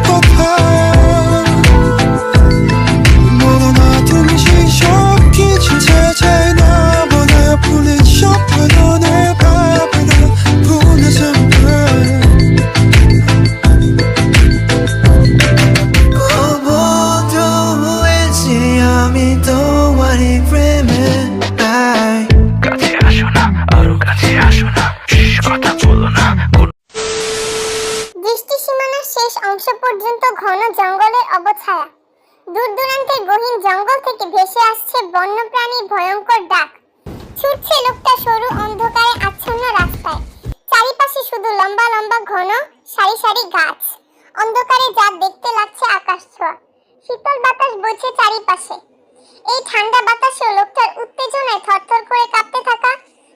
কথা 너가 놔둔 시선 기준 살잘 나보다 보낸 셔퍼도 내 밥을 보내서 দৃষ্টিসীমানার শেষ অংশ পর্যন্ত ঘন জঙ্গলের অবছায়া। দূর দূরান্তের গহীন জঙ্গল থেকে ভেসে আসছে বন্যপ্রাণীর ভয়ঙ্কর ডাক। ছুটছে লোকটা সরু অন্ধকারে আচ্ছন্ন রাস্তায়। চারিপাশে শুধু লম্বা লম্বা ঘন সারি সারি গাছ। অন্ধকারে যা দেখতে লাগছে আকাশ ছোঁয়া। শীতল বাতাস বইছে চারিপাশে। এই ঠান্ডা বাতাসেও লোকটার উত্তেজনায় থরথর করে কাঁপতে থাকা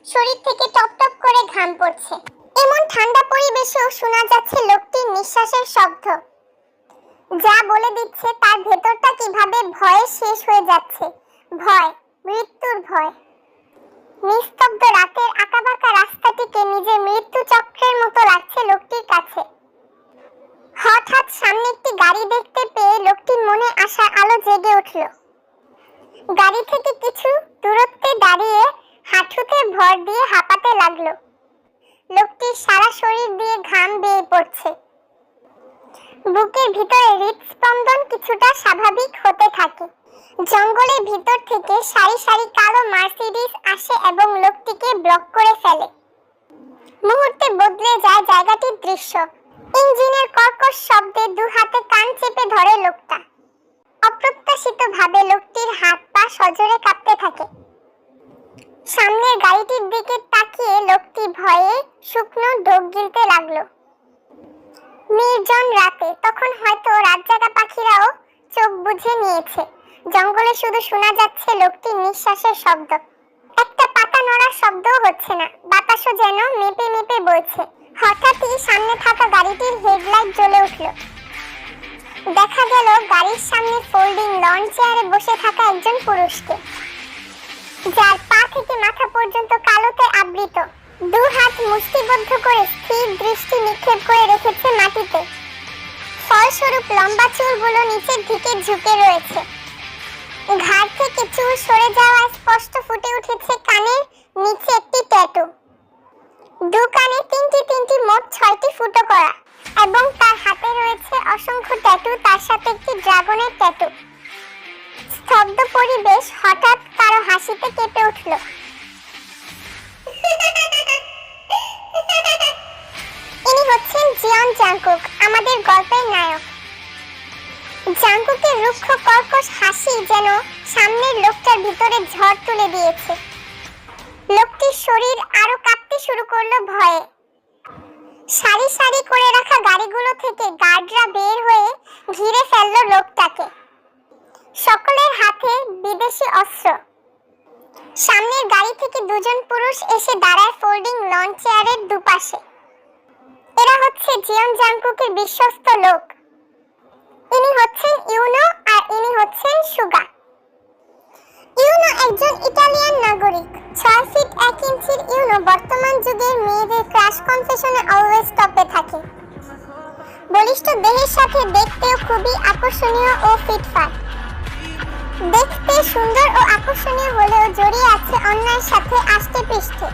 শরীর থেকে টপ টপ করে ঘাম পড়ছে। এমন ঠান্ডা পরিবেশেও শোনা যাচ্ছে লোকটির নিঃশ্বাসের শব্দ, যা বলে দিচ্ছে তার ভেতরটা কিভাবে ভয়ে শেষ হয়ে যাচ্ছে। ভয়, মৃত্যুর ভয়। নিস্তব্ধ রাতের আঁকাবাঁকা রাস্তাটিকে নিজের মৃত্যু চক্রের মতো লাগছে লোকটির কাছে। হঠাৎ সামনে একটি গাড়ি দেখতে পেয়ে লোকটির মনে আশার আলো জেগে উঠল। গাড়ি থেকে কিছু দূরত্বে দাঁড়িয়ে হাঁটুতে ভর দিয়ে হাঁপাতে লাগলো। লোকটির সারা শরীর দিয়ে ঘাম বেয়ে পড়ছে। বুকের ভিতরে হৃদস্পন্দন কিছুটা স্বাভাবিক হতে থাকে। জঙ্গলের ভিতর থেকে সারি সারি কালো মার্সিডিজ আসে এবং লোকটিকে ব্লক করে ফেলে। মুহূর্তে বদলে যায় জায়গাটির দৃশ্য। ইঞ্জিনের কর্কশ শব্দে দু হাতে কান চেপে ধরে লোকটা। অপ্রত্যাশিতভাবে লোকটির হাত পা সজোরে কাঁপতে থাকে। সামনের গাড়িটির দিকে তাকিয়ে লোকটি ভয়ে শুকনো ঢোক গিলতে লাগলো। নির্জন রাতে, তখন হয়তো রাতজাগা পাখিরাও চোখ বুজে নিয়েছে। জঙ্গলে শুধু শোনা যাচ্ছে লোকটির নিঃশ্বাসের শব্দ। একটা পাতা নড়ার শব্দও হচ্ছে না। বাতাসও যেন মেপে মেপে বইছে। হঠাৎই সামনে থাকা গাড়িটির হেডলাইট জ্বলে উঠল। দেখা গেল গাড়ির সামনে ফোল্ডিং লন চেয়ারে বসে থাকা একজন পুরুষকে, যার পা থেকে মাথা পর্যন্ত কালোতে আবৃত। দু হাত মুষ্টিবদ্ধ করে স্থির দৃষ্টি নিক্ষেপ করে রেখেছে মাটিতে। ফলস্বরূপ লম্বা চুলগুলো নিচের দিকে ঝুঁকে রয়েছে। ঘাড় থেকে চুল সরে যাওয়ায় স্পষ্ট ফুটে উঠেছে কানের নিচে একটি ট্যাটু। দু কানে তিনটি তিনটি মোট 6টি ফুটো করা, এবং তার হাতে রয়েছে অসংখ্য ট্যাটু, তার সাথে একটি ড্রাগনের ট্যাটু। স্তব্ধ পরিবেশ হঠাৎ কারো হাসিতে কেঁপে উঠল। ইনি হচ্ছেন জিয়ন জাংকুক, আমাদের গল্পের নায়ক। জাংকুকের রুক্ষ কর্কশ হাসি যেন সামনের লোকটার ভিতরে ঝড় তুলে দিয়েছে। লোকটির শরীর আরো কাঁপতে শুরু করলো ভয়ে। সারি সারি করে রাখা গাড়িগুলো থেকে গার্ডরা বের হয়ে ঘিরে ফেললো লোকটাকে। সকলের হাতে বিদেশি অস্ত্র। সামনের গাড়ি থেকে দুজন পুরুষ এসে দাঁড়ায় ফোল্ডিং লন চেয়ারের দুপাশে। এরা হচ্ছে জিয়ন জাংকুকের বিশ্বস্ত লোক। ইনি হচ্ছেন ইউনো আর ইনি হচ্ছেন সুগা। ইউনো একজন ইটালিয়ান নাগরিক। 6 ফিট 1 ইঞ্চির ইউনো বর্তমান যুগের মেয়েদের ক্রাশ কনফেশনে অলওয়েজ টপে থাকে। বলিষ্ঠ দেহের সাথে দেখতেও খুবই আকর্ষণীয় ও ফিটফাট। দেখতে সুন্দর ও আকর্ষণীয় হলেও জড়িয়ে আছে অন্যায়ের সাথে আষ্টে পৃষ্ঠে।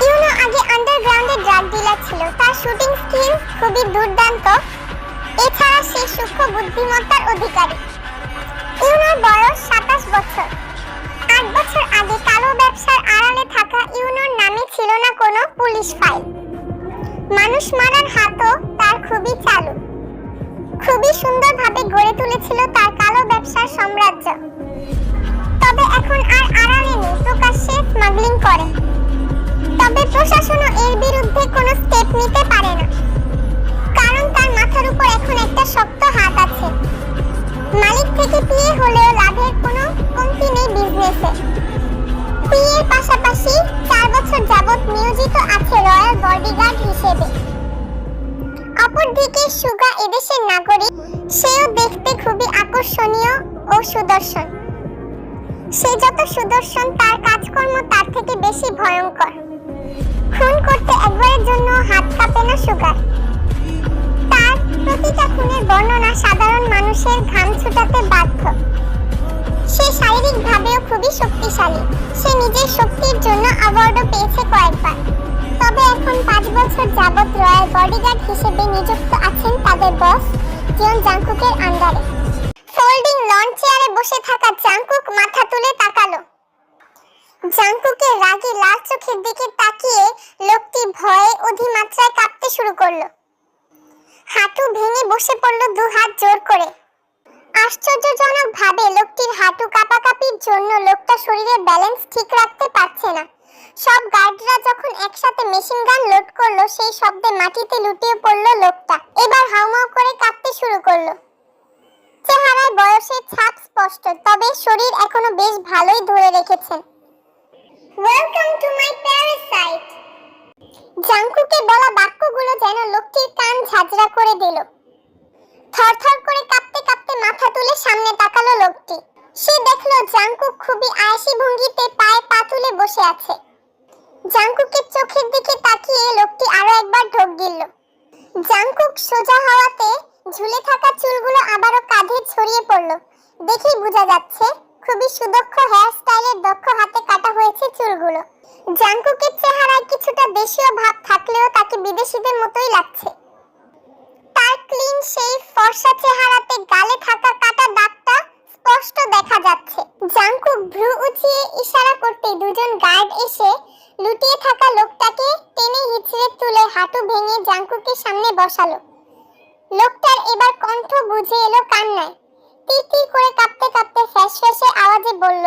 ইউনো আগে আন্ডারগ্রাউন্ডে ড্রাগ ডিলার ছিল। তার শুটিং স্কিল খুবই দুর্দান্ত। এছাড়া সে সূক্ষ্ম বুদ্ধিমত্তার অধিকারী। ইউনোর বয়স 27 বছর। 8 বছর আগে কালো ব্যবসার আড়ালে থাকা ইউনোর নামে ছিল না কোনো পুলিশ ফাইল। মানুষ মারার হাতও তার খুবই চালু। খুবই সুন্দরভাবে গড়ে তুলেছিল তার কালো ব্যবসার সাম্রাজ্য। তবে এখন আর আড়ালে নেই, প্রকাশ্যে স্মাগলিং করে। তবে প্রশাসনও এর বিরুদ্ধে কোনো স্টেপ নিতে পারে না, কারণ তার মাথার উপর এখন একটা শক্ত হাত আছে। মালিক থেকে পিএ হলেও লাভের কোনো কমতি নেই বিজনেসে। পিএর পাশাপাশি 4 বছর যাবত নিয়োজিত আছে রয়্যাল বডিগার্ড হিসেবে। অপরদিকে সুগা এদেশের নাগরিক। সেও দেখতে খুবই আকর্ষণীয় ও সুদর্শন। সে যত সুদর্শন, তার কাজকর্ম তার থেকে বেশি ভয়ঙ্কর। খুন করতে একবারের জন্য হাত কাঁপে না সুগার। তার প্রতিটা খুনের খানের বর্ণনা সাধারণ মানুষের ঘাম ছুটাতে বাধ্য। সে শারীরিকভাবেও খুবই শক্তিশালী। সে নিজের শক্তির জন্য অ্যাওয়ার্ডও পেয়েছে কয়েকবার। তবে এখন 5 বছর যাবৎ রয়্যাল বডিগার্ড হিসেবে নিযুক্ত আছেন তাদের বস জিওন জাংকুকের আন্ডারে। ফোল্ডিং লন চেয়ারে বসে থাকা জাংকুক মাথা তুলে তাকালো। জাংকুকের রাগী লাল চোখের দিকে তাকিয়ে লোকটি ভয়ে অধিমাত্রায় কাঁপতে শুরু করলো। হাঁটু ভেঙে বসে পড়ল 2 হাত জোর করে। আশ্চর্যজনক ভাবে লোকটির হাঁটু কাঁপাকাঁপির জন্য লোকটা শরীরের ব্যালেন্স ঠিক রাখতে পারছে না। সব গার্ডরা যখন একসাথে মেশিন গান লোড করলো সেই শব্দে মাটিতে লুটিয়ে পড়ল লোকটা। এবার হাউমাউ করে কাঁপতে শুরু করলো। চেহারায় বয়সের ছাপ স্পষ্ট, তবে শরীর এখনো বেশ ভালোই ধরে রেখেছেন। Welcome to my parasite. জাংকুকের বলা বাক্যগুলো যেন লোকটির কান ঝাঁঝরা করে দিল। থরথর করে কাঁপতে কাঁপতে মাথা তুলে সামনে তাকালো লোকটি। সে দেখলো জাংকুক খুবই আয়াসী ভঙ্গিতে পায়ে পা তুলে বসে আছে। জাংকুকের চোখের দিকে তাকিয়ে লোকটি আরো একবার ঢোক গিলল। জাংকুক সোজা হওয়াতে ঝুলে থাকা চুলগুলো আবারও কাঁধে ছড়িয়ে পড়ল। দেখেই বোঝা যাচ্ছে খুবই সুদক্ষ হেয়ার স্টাইলের দক্ষ হাতে কাটা হয়েছে চুলগুলো। জাংকুকের চেহারায় কিছুটা দেশীয় ভাব থাকলেও তাকে বিদেশিদের মতোই লাগছে। তার ক্লিন শেভ ফর্সা চেহারাতে গালে থাকা কাটা দাগটা স্পষ্ট দেখা যাচ্ছে। জাংকুক ভ্রু উঁচিয়ে ইশারা করতেই দুজন গার্ড এসে লুটিয়ে থাকা লোকটাকে টেনে হিচড়ে তুলে হাঁটু ভেঙে জাংকুকের সামনে বসালো। লোকটার এবার কণ্ঠ বুঝে এলো কান্নায়। তীর করে কাঁপতে কাঁপতে ফ্যাসফ্যাসে আওয়াজে বলল,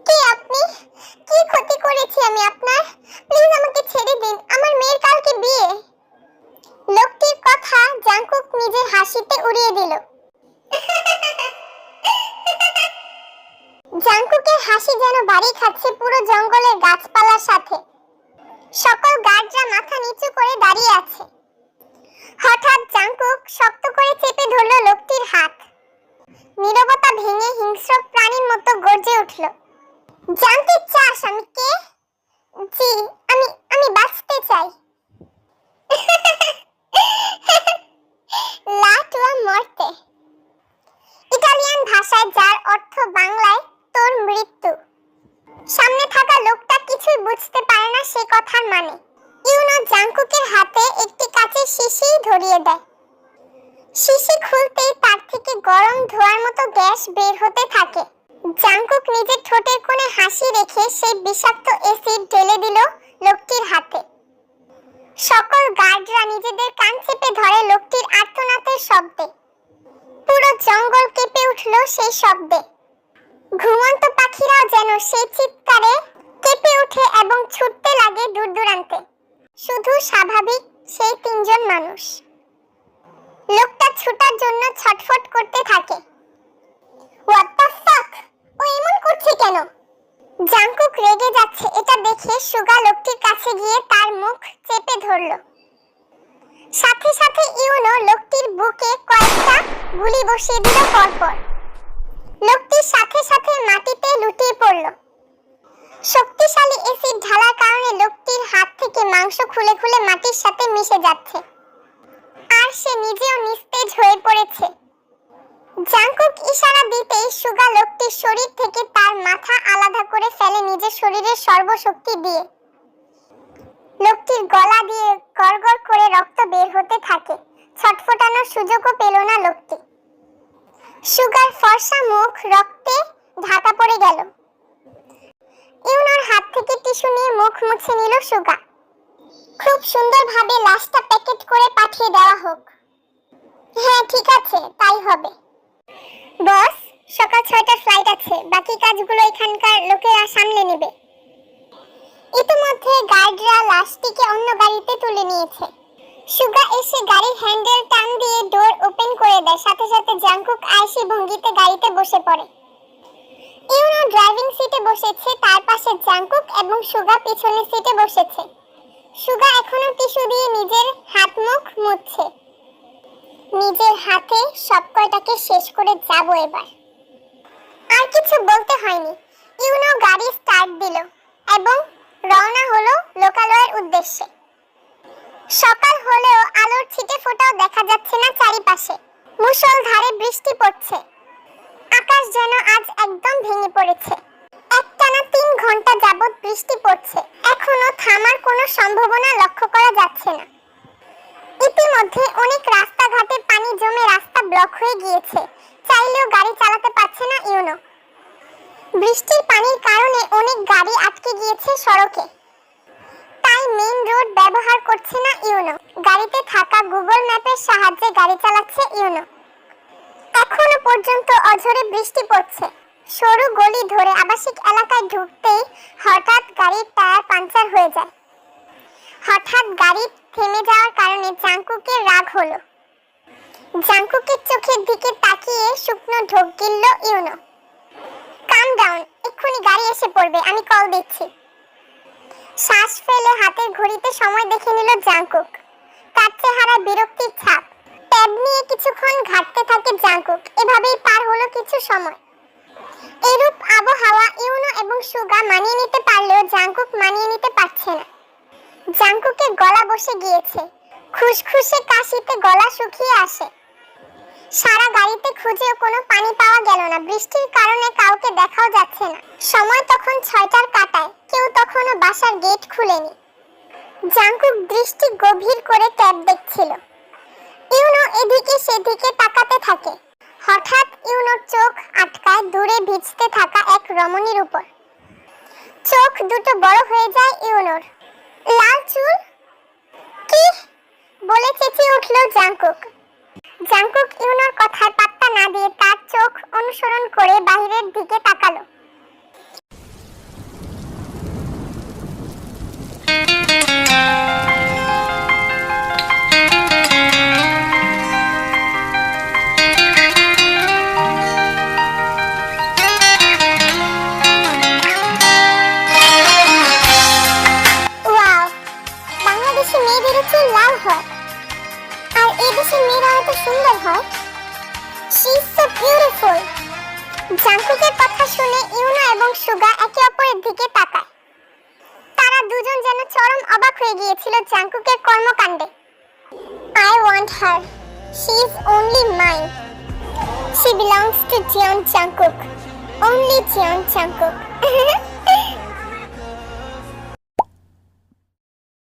কে আপনি? কি ক্ষতি করেছি আমি আপনার? প্লিজ আমাকে ছেড়ে দিন, আমার মেয়ের কালকে বিয়ে। লোকটির কথা জাংকুক নিজের হাসিতে উড়িয়ে দিল। জাংকুকের হাসি যেন বাড়ি খাচ্ছে পুরো জঙ্গলের গাছপালার সাথে। সকল গার্ডরা মাথা নিচু করে দাঁড়িয়ে আছে। হঠাৎ জাংকুক শক্ত করে চেপে ধরল লোকটির হাত। নীরবতা ভেঙে হিংস্র প্রাণীর মতো গর্জে উঠল, জানতে চাস আমি কে? জি, আমি বাঁচতে চাই। লা তুয়া মরতে, ইতালিয়ান ভাষায় যার অর্থ বাংলায় তোর মৃত্যু। সামনে থাকা লোকটা কিছুই বুঝতে পারে না সে কথার মানে। ইউনো জাংকুকের হাতে একটি কাচের শিশি ধরিয়ে দেয়। শিশি খুলতেই তার থেকে গরম ধোঁয়ার মতো গ্যাস বের হতে থাকে। জাংকুক নিজের ঠোঁটের কোণে হাসি রেখে সেই বিষাক্ত অ্যাসিড ঢেলে দিল লোকটির হাতে। সকল গার্ডরা নিজেদের কান চেপে ধরে লোকটির আর্তনাদের শব্দে। পুরো জঙ্গল কেঁপে উঠল সেই শব্দে। ঘুমন্ত পাখিরাও যেন সেই চিৎকারে কেঁপে ওঠে এবং ছুটতে লাগে দূর দূরান্তে। শুধু স্বাভাবিক সেই 3 জন মানুষ। লোকটা ছুটার জন্য ছটফট করতে থাকে। হোয়াট দ্য ফাক, ও এমন করছে কেন? জাংকুক রেগে যাচ্ছে এটা দেখে সুগা লোকটির কাছে গিয়ে তার মুখ চেপে ধরল। সাথে সাথে ইউনো লোকটির বুকে কয়েকটা গুলি বসিয়ে দিল পরপর। লোকটির সাথে সাথে মাটিতে লুটিয়ে পড়ল। শক্তিশালী অ্যাসিড ঢালার কারণে লোকটির হাত থেকে মাংস খুলে খুলে মাটির সাথে মিশে যাচ্ছে, আর সে নিজেও নিস্তেজ হয়ে পড়েছে। জাংকুক ইশারা দিতেই সুগা লোকটির শরীর থেকে তার মাথা আলাদা করে ফেলে নিজের শরীরের সর্বশক্তি দিয়ে। লোকটির গলা দিয়ে গড়গড় করে রক্ত বের হতে থাকে। ছটফটানোর সুযোগও পেল না লোকটি। সুগার ফর্সা মুখ রক্তে ঢাকা পড়ে গেল। ইউনোর হাত থেকে টিস্যু নিয়ে মুখ মুছে নিল সুগা। খুব সুন্দরভাবে লাশটা প্যাকেট করে পাঠিয়ে দেওয়া হোক। হ্যাঁ ঠিক আছে, তাই হবে। বস, সকাল 6টার ফ্লাইট আছে, বাকি কাজগুলো এখানকার লোকেরা সামলে নেবে। ইতিমধ্যে গার্ডরা লাশটিকে অন্য গাড়িতে তুলে নিয়েছে। সুগা এসে গাড়ির হ্যান্ডেল টান দিয়ে ডোর ওপেন করে দেয়। সাথে সাথে জাংকুক আয়েশি ভঙ্গিতে গাড়িতে বসে পড়ে। ইউনো ড্রাইভিং সিটে বসেছে, তার পাশে জাংকুক এবং সুগা পিছনের সিটে বসেছে। সুগা এখনো টিস্যু দিয়ে নিজের হাত মুখ মুছছে। নিজের হাতে সব কয়টাকে শেষ করে যাব এবার। আর কিছু বলতে হয়নি। ইউনো গাড়ি স্টার্ট দিল এবং রওনা হলো লোকালয়ের উদ্দেশ্যে। সকাল হলেও আলোর ছিটে ফোঁটাও দেখা যাচ্ছে না চারিপাশে। মুষলধারে বৃষ্টি পড়ছে। আকাশ যেন আজ একদম ভেঙে পড়েছে। একটানা 3 ঘন্টা যাবৎ বৃষ্টি পড়ছে। এখনো থামার কোনো সম্ভাবনা লক্ষ্য করা যাচ্ছে না। ইতিমধ্যে অনেক রাস্তাঘাটে পানি জমে রাস্তা ব্লক হয়ে গিয়েছে। চাইলেও গাড়ি চালাতে পারছে না ইউনো। বৃষ্টির পানির কারণে অনেক গাড়ি আটকে গিয়েছে সড়কে। তাই মেইন রোড ব্যবহার করছে না ইউনো। গাড়িতে থাকা গুগল ম্যাপের সাহায্যে গাড়ি চালাচ্ছে ইউনো। এখনো পর্যন্ত অঝরে বৃষ্টি পড়ছে। সরু গলি ধরে আবাসিক এলাকায় ঢুকতেই হঠাৎ গাড়ির টায়ার পাঞ্চার হয়ে যায়। হঠাৎ গাড়ি থেমে যাওয়ার কারণে জাংকুকের রাগ হলো। জাংকুকের চোখের দিকে তাকিয়ে শুকনো ঢোক গিলল ইউনো। কাম ডাউন, এক্ষুনি গাড়ি এসে পড়বে, আমি কল দিচ্ছি। শ্বাস ফেলে হাতের ঘড়িতে সময় দেখে নিল জাংকুক। তার চেহারায় বিরক্তির ছাপ। ট্যাব নিয়ে কিছুক্ষণ ঘাটতে থাকে জাংকুক। এভাবেই পার হলো কিছু সময়। এরূপ আবহাওয়া ইউনো এবং সুগা মানিয়ে নিতে পারলেও জাংকুক মানিয়ে নিতে পারছে না। জাংকুকের গলা বসে গিয়েছে। খুশখুশে কাশিতে গলা শুকিয়ে আসে। সারা গাড়িতে খুঁজেও কোনো পানি পাওয়া গেল না। বৃষ্টির কারণে কাউকে দেখাও যাচ্ছে না। সময় তখন 6টার কাটায়। কেউ তখনও বাসার গেট খুলেনি। জাংকুক দৃষ্টি গভীর করে ট্যাব দেখছিল। ইউনো এদিকে সেদিকে তাকাতে থাকে। হঠাৎ ইউনোর চোখ আটকায় দূরে ভিজতে থাকা এক রমণীর উপর। চোখ দুটো বড় হয়ে যায় ইউনোর। লাল চুল, কি বলে চেঁচিয়ে উঠল জাংকুক। জাংকুক ইউনোর কথায় পাত্তা না দিয়ে তার চোখ অনুসরণ করে বাইরের দিকে তাকালো। ওয়াও, বাংলাদেশি মেয়েদেরও চুল লাল হয়, আর এই দেশের মেয়েরা এত সুন্দর হয়। She is so beautiful. জাংকুকের কথা শুনে ইউনো এবং সুগা একে অপরের দিকে তাকায়। তারা দুজন যেন চরম অবাক হয়ে গিয়েছিল জাংকুকের কর্মকাণ্ডে। I want her. She is only mine. She belongs to Jeon Jungkook. Only Jeon Jungkook.